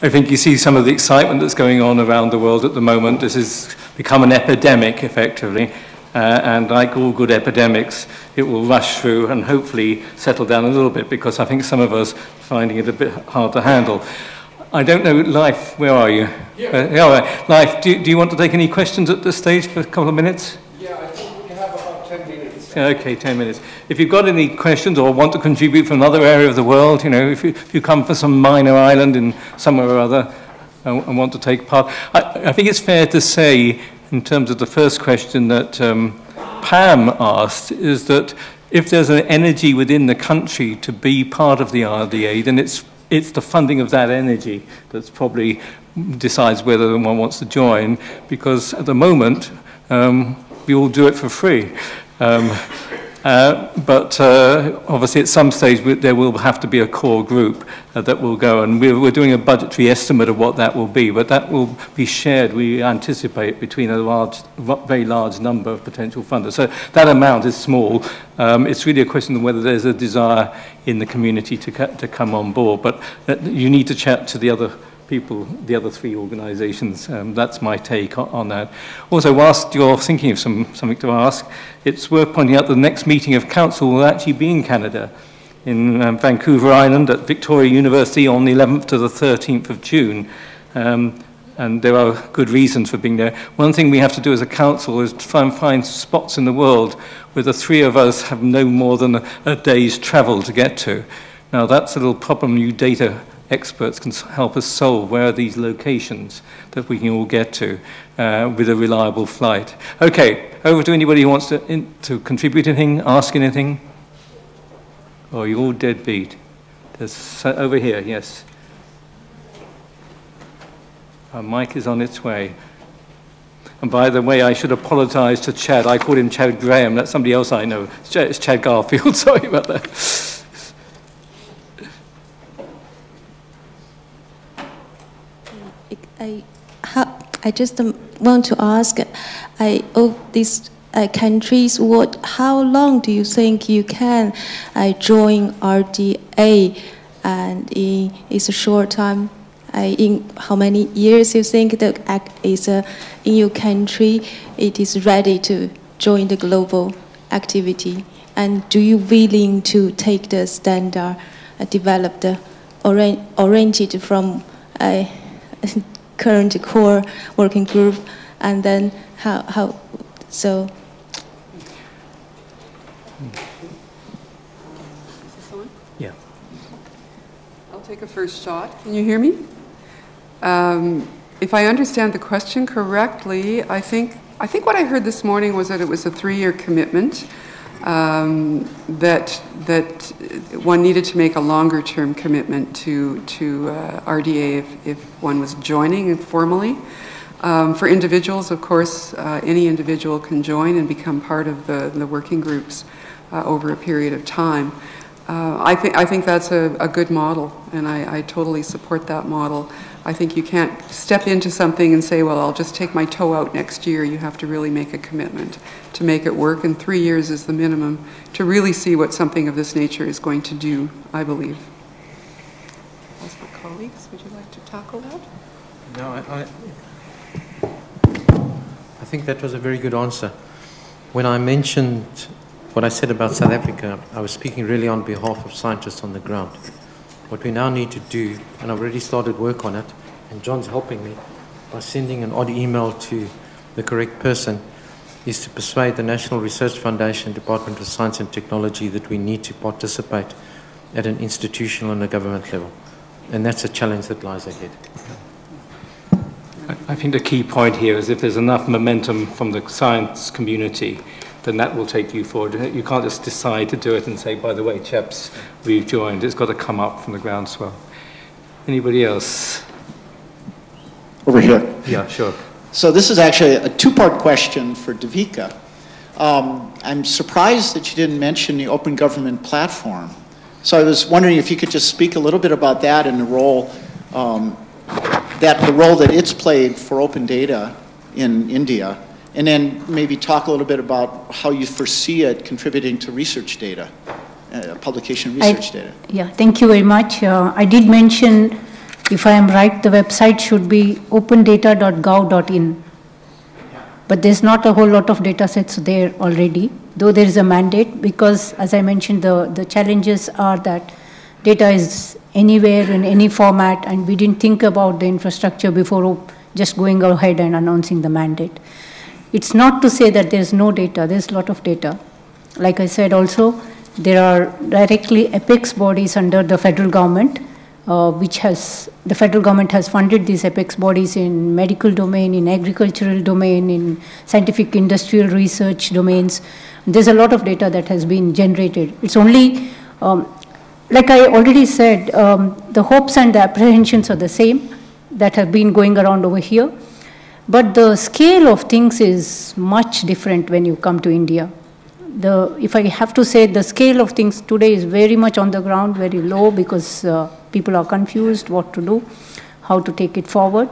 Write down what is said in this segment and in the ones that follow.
I think you see some of the excitement that's going on around the world at the moment. This has become an epidemic, effectively, and like all good epidemics, it will rush through and hopefully settle down a little bit, because I think some of us are finding it a bit hard to handle. I don't know, Leif, where are you? Yeah. All right. Leif, do you want to take any questions at this stage for a couple of minutes? Yeah, I think we can have about 10 minutes. Okay, 10 minutes. If you've got any questions or want to contribute from another area of the world, you know, if you come from some minor island in somewhere or other and want to take part, I think it's fair to say, in terms of the first question that Pam asked, is that if there's an energy within the country to be part of the RDA, then it's the funding of that energy that's probably decides whether one wants to join, because at the moment, we all do it for free. But obviously at some stage there will have to be a core group that will go, and we're doing a budgetary estimate of what that will be, but that will be shared, we anticipate, between a very large number of potential funders. So that amount is small. It's really a question of whether there's a desire in the community to come on board, but you need to chat to the other people, the other three organisations. That's my take on that. Also, whilst you're thinking of something to ask, it's worth pointing out the next meeting of council will actually be in Canada, in Vancouver Island at Victoria University on the 11th to the 13th of June. And there are good reasons for being there. One thing we have to do as a council is try and find spots in the world where the three of us have no more than a day's travel to get to. Now, that's a little problem you data experts can help us solve. Where are these locations that we can all get to with a reliable flight? Okay, over to anybody who wants to contribute anything, ask anything. Oh, you're all deadbeat. There's over here, yes. Our mic is on its way. And by the way, I should apologize to Chad. I called him Chad Graham. That's somebody else I know. It's Chad Garfield. Sorry about that. I just want to ask, of these countries, how long do you think you can join RDA, and in a short time, in how many years you think that is in your country it is ready to join the global activity? And do you willing to take the standard developed, oriented from current core working group, and then how so? Is this on? Yeah. I'll take a first shot. Can you hear me? If I understand the question correctly, I think what I heard this morning was that it was a 3-year commitment, that one needed to make a longer-term commitment to RDA if one was joining informally. For individuals, of course, any individual can join and become part of the working groups over a period of time. I think that's a good model, and I totally support that model. I think you can't step into something and say, well, I'll just take my toe out next year. You have to really make a commitment to make it work, and 3 years is the minimum to really see what something of this nature is going to do, I believe. Ask my colleagues, would you like to tackle that? No, I think that was a very good answer. When I mentioned what I said about South Africa, I was speaking really on behalf of scientists on the ground. What we now need to do, and I've already started work on it, and John's helping me by sending an odd email to the correct person, is to persuade the National Research Foundation, Department of Science and Technology, that we need to participate at an institutional and a government level. And that's a challenge that lies ahead. I think the key point here is if there's enough momentum from the science community, then that will take you forward. You can't just decide to do it and say, by the way, chaps, we've joined. It's got to come up from the groundswell. Anybody else? Over here. Yeah, sure. So this is actually a two-part question for Devika. I'm surprised that you didn't mention the Open Government Platform. So I was wondering if you could just speak a little bit about that and the role that it's played for open data in India. And then maybe talk a little bit about how you foresee it contributing to research data, publication research data. Yeah, thank you very much. I did mention If I am right, the website should be opendata.gov.in. But there's not a whole lot of data sets there already, though there is a mandate, because as I mentioned, the challenges are that data is anywhere in any format, and we didn't think about the infrastructure before just going ahead and announcing the mandate. It's not to say that there's no data, there's a lot of data. Like I said also, there are directly apex bodies under the federal government, the federal government has funded these apex bodies in medical domain, in agricultural domain, in scientific industrial research domains. There's a lot of data that has been generated. It's only, like I already said, the hopes and the apprehensions are the same that have been going around over here. But the scale of things is much different when you come to India. If I have to say, the scale of things today is very much on the ground, very low, because people are confused what to do, how to take it forward.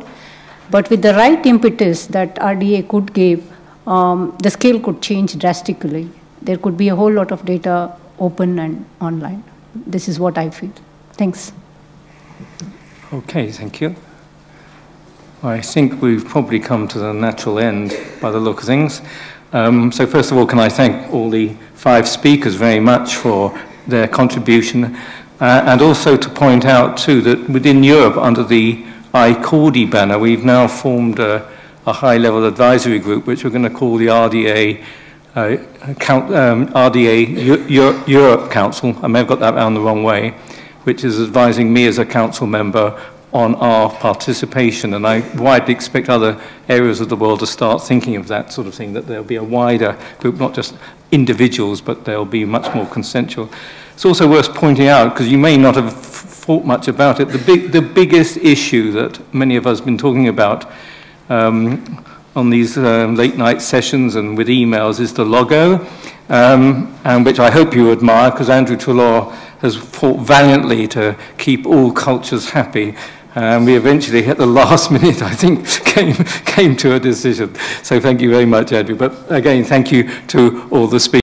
But with the right impetus that RDA could give, the scale could change drastically. There could be a whole lot of data open and online. This is what I feel. Thanks. Okay, thank you. I think we've probably come to the natural end by the look of things. So first of all, can I thank all the 5 speakers very much for their contribution, and also to point out too that within Europe, under the ICORDI banner, we've now formed a high-level advisory group, which we're going to call the RDA Europe Council. I may have got that around the wrong way, which is advising me as a council member on our participation, and I widely expect other areas of the world to start thinking of that sort of thing, that there'll be a wider group, not just individuals, but they'll be much more consensual. It's also worth pointing out, because you may not have thought much about it, the biggest issue that many of us have been talking about on these late night sessions and with emails is the logo, and which I hope you admire, because Andrew Trelaw has fought valiantly to keep all cultures happy. And we eventually, at the last minute, I think, came to a decision. So thank you very much, Andrew. But again, thank you to all the speakers.